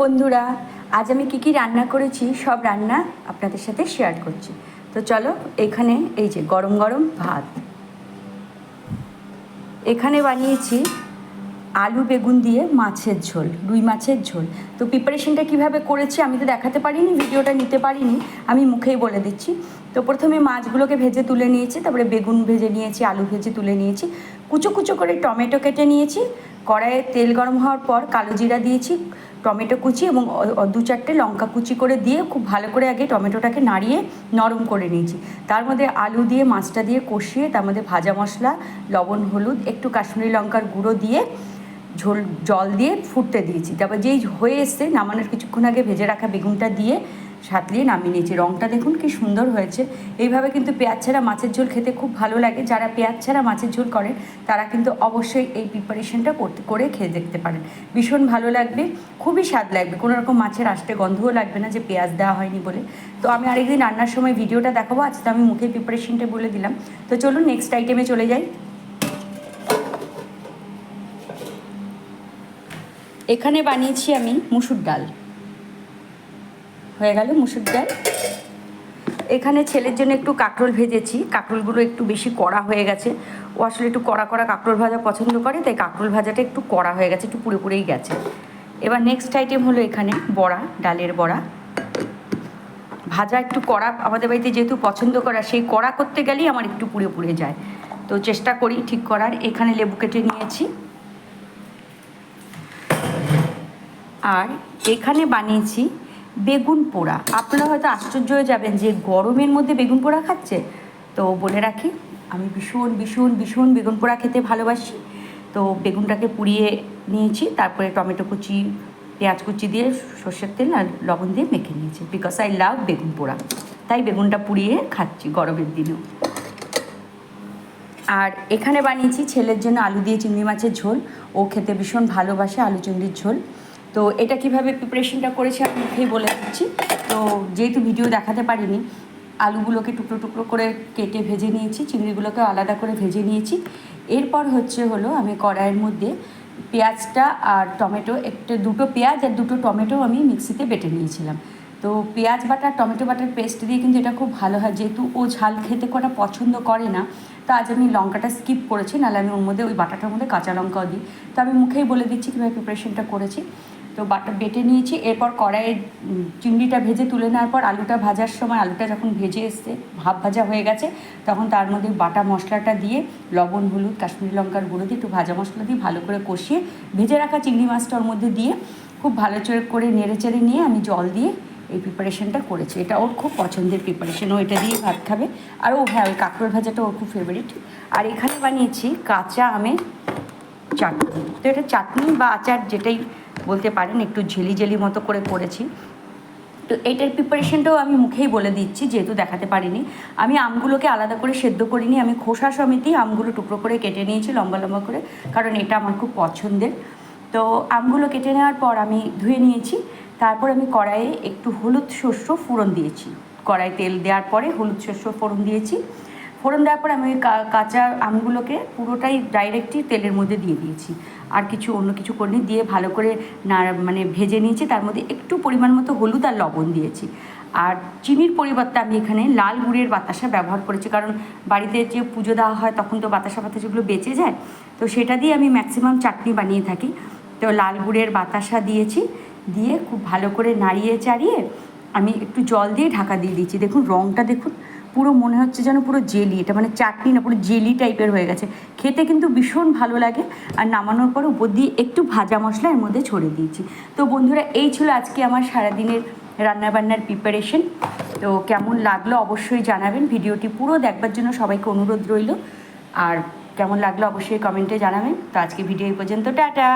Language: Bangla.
বন্ধুরা, আজ আমি কি রান্না করেছি সব রান্না আপনাদের সাথে শেয়ার করছি। তো চলো, এখানে এই যে গরম গরম ভাত, এখানে বানিয়েছি আলু বেগুন দিয়ে মাছের ঝোল, রুই মাছের ঝোল। তো প্রিপারেশনটা কিভাবে করেছি আমি তো দেখাতে পারিনি, ভিডিওটা নিতে পারিনি, আমি মুখেই বলে দিচ্ছি। তো প্রথমে মাছগুলোকে ভেজে তুলে নিয়েছি, তারপরে বেগুন ভেজে নিয়েছি, আলু ভেজে তুলে নিয়েছি, কুচো কুচো করে টমেটো কেটে নিয়েছি। কড়াইয়ে তেল গরম হওয়ার পর কালো জিরা দিয়েছি, টমেটো কুচি এবং দু চারটে লঙ্কা কুচি করে দিয়ে খুব ভালো করে আগে টমেটোটাকে নাড়িয়ে নরম করে নিয়েছি। তার মধ্যে আলু দিয়ে মাছটা দিয়ে কষিয়ে তার মধ্যে ভাজা মশলা, লবণ, হলুদ, একটু কাশ্মীরি লঙ্কার গুঁড়ো দিয়ে ঝোল জল দিয়ে ফুটতে দিয়েছি। তারপর যেই হয়ে এসছে নামানোর কিছুক্ষণ আগে ভেজে রাখা বেগুনটা দিয়ে সাঁতলিয়ে নামিয়ে নিয়েছি। রঙটা দেখুন কি সুন্দর হয়েছে। এইভাবে কিন্তু পেঁয়াজ ছাড়া মাছের ঝোল খেতে খুব ভালো লাগে। যারা পেঁয়াজ ছাড়া মাছের ঝোল করেন তারা কিন্তু অবশ্যই এই প্রিপারেশনটা করে খেয়ে দেখতে পারেন, ভীষণ ভালো লাগবে, খুবই স্বাদ লাগবে, কোনো রকম মাছের আষ্টে গন্ধও লাগবে না যে পেঁয়াজ দেওয়া হয়নি বলে। তো আমি আরেকদিন রান্নার সময় ভিডিওটা দেখাবো, আজ তো আমি মুখে প্রিপারেশনটা বলে দিলাম। তো চলুন নেক্সট আইটেমে চলে যাই। এখানে বানিয়েছি আমি মুসুর ডাল, হয়ে গেল মুসুর ডাল। এখানে ছেলের জন্য একটু কাঁকরোল ভেজেছি, কাঁকরোলগুলো একটু বেশি কড়া হয়ে গেছে, ও আসলে একটু কড়া কড়া কাঁকরোল ভাজা পছন্দ করে, তাই কাঁকরোল ভাজাটা একটু কড়া হয়ে গেছে, একটু পুড়ে পুড়েই গেছে। এবার নেক্সট আইটেম হলো এখানে বড়া, ডালের বড়া ভাজা। একটু কড়া আমাদের বাড়িতে যেহেতু পছন্দ করা, সেই কড়া করতে গেলেই আমার একটু পুড়ে পুড়ে যায়, তো চেষ্টা করি ঠিক করার। এখানে লেবু কেটে নিয়েছি। আর এখানে বানিয়েছি বেগুন পোড়া। আপনারা হয়তো আশ্চর্য হয়ে যাবেন যে গরমের মধ্যে বেগুন পোড়া খাচ্ছে। তো বলে রাখি, আমি ভীষণ ভীষণ ভীষণ বেগুন পোড়া খেতে ভালোবাসি। তো বেগুনটাকে পুড়িয়ে নিয়েছি, তারপরে টমেটো কুচি, পেঁয়াজ কুচি দিয়ে সর্ষের তেল আর লবণ দিয়ে মেখে নিয়েছি, বিকজ আই লাভ বেগুন পোড়া, তাই বেগুনটা পুড়িয়ে খাচ্ছি গরমের দিনেও। আর এখানে বানিয়েছি ছেলের জন্য আলু দিয়ে চিংড়ি মাছের ঝোল, ও খেতে ভীষণ ভালোবাসে আলু চিংড়ির ঝোল। তো এটা কিভাবে প্রিপারেশনটা করেছি আমি মুখেই বলে দিচ্ছি। তো যেহেতু ভিডিও দেখাতে পারিনি, আলুগুলোকে টুকরো টুকরো করে কেটে ভেজে নিয়েছি, চিংড়িগুলোকে আলাদা করে ভেজে নিয়েছি। এরপর হলো আমি কড়াইয়ের মধ্যে পেঁয়াজটা আর টমেটো, দুটো পেঁয়াজ আর দুটো টমেটো আমি মিক্সিতে বেটে নিয়েছিলাম। তো পেঁয়াজ বাটা টমেটো বাটার পেস্ট দিয়ে কিন্তু এটা খুব ভালো হয়, যেহেতু ও ঝাল খেতে কটা পছন্দ করে না, তো আজ আমি লঙ্কাটা স্কিপ করেছি, নাহলে আমি ওর মধ্যে ওই বাটাটার মধ্যে কাঁচা লঙ্কাও দিই। তো আমি মুখেই বলে দিচ্ছি কীভাবে প্রিপারেশনটা করেছি। তো বাটা বেটে নিয়েছি। এরপর কড়াইয়ে চিংড়িটা ভেজে তুলে নেওয়ার পর আলুটা ভাজার সময়, আলুটা যখন ভেজে এসছে হাফ ভাজা হয়ে গেছে, তখন তার মধ্যে বাটা মশলাটা দিয়ে লবণ, হলুদ, কাশ্মীরি লঙ্কার গুঁড়ো দিয়ে একটু ভাজা মশলা দিয়ে ভালো করে কষিয়ে ভেজে রাখা চিংড়ি মাছটা ওর মধ্যে দিয়ে খুব ভালো করে নেড়ে চেড়ে নিয়ে আমি জল দিয়ে এই প্রিপারেশনটা করেছি। এটা ওর খুব পছন্দের প্রিপারেশন, ও এটা দিয়ে ভাত খাবে। আর ও হ্যাঁ, ওই কাঁকরোল ভাজাটা ওর খুব ফেভারিট। আর এখানে বানিয়েছি কাঁচা আমের চাটনি। তো এটা চাটনি বা আচার যেটাই বলতে পারেন, একটু ঝেলি ঝেলি মতো করে করেছি। তো এইটার প্রিপারেশনটাও আমি মুখেই বলে দিচ্ছি, যেহেতু দেখাতে পারিনি। আমি আমগুলোকে আলাদা করে সেদ্ধ করিনি, আমি খোসা সমেতই আমগুলো টুকরো করে কেটে নিয়েছি লম্বা লম্বা করে, কারণ এটা আমার খুব পছন্দের। তো আমগুলো কেটে নেওয়ার পর আমি ধুয়ে নিয়েছি। তারপর আমি কড়াইয়ে একটু হলুদ শস্য ফোড়ন দিয়েছি, কড়াই তেল দেওয়ার পরে হলুদ শস্য ফোড়ন দিয়েছি। ফোড়ন দেওয়ার পর আমি কাঁচা আমগুলোকে পুরোটাই ডাইরেক্টলি তেলের মধ্যে দিয়ে দিয়েছি, আর অন্য কিছু করিনি। দিয়ে ভালো করে ভেজে নিয়েছি। তার মধ্যে একটু পরিমাণ মতো হলুদ আর লবণ দিয়েছি। আর চিনির পরিবর্তে আমি এখানে লাল গুড়ের বাতাসা ব্যবহার করেছি, কারণ বাড়িতে যে পুজো দেওয়া হয় তখন তো বাতাসাগুলো বেঁচে যায়, তো সেটা দিয়ে আমি ম্যাক্সিমাম চাটনি বানিয়ে থাকি। তো লাল গুড়ের বাতাসা দিয়েছি, দিয়ে খুব ভালো করে নাড়িয়ে চাড়িয়ে আমি একটু জল দিয়ে ঢাকা দিয়ে দিয়েছি। দেখুন রঙটা দেখুন, পুরো মনে হচ্ছে যেন পুরো জেলি, এটা চাটনি না, পুরো জেলি টাইপের হয়ে গেছে। খেতে কিন্তু ভীষণ ভালো লাগে। আর নামানোর পর উপর দিয়ে একটু ভাজা মশলা এর মধ্যে ছড়িয়ে দিয়েছি। তো বন্ধুরা, এই ছিল আজকে আমার সারাদিনের রান্নাবান্নার প্রিপারেশন। তো কেমন লাগলো অবশ্যই জানাবেন, ভিডিওটি পুরো দেখবার জন্য সবাইকে অনুরোধ রইল। আর কেমন লাগলো অবশ্যই কমেন্টে জানাবেন। তো আজকে ভিডিও এই পর্যন্ত, টাটা।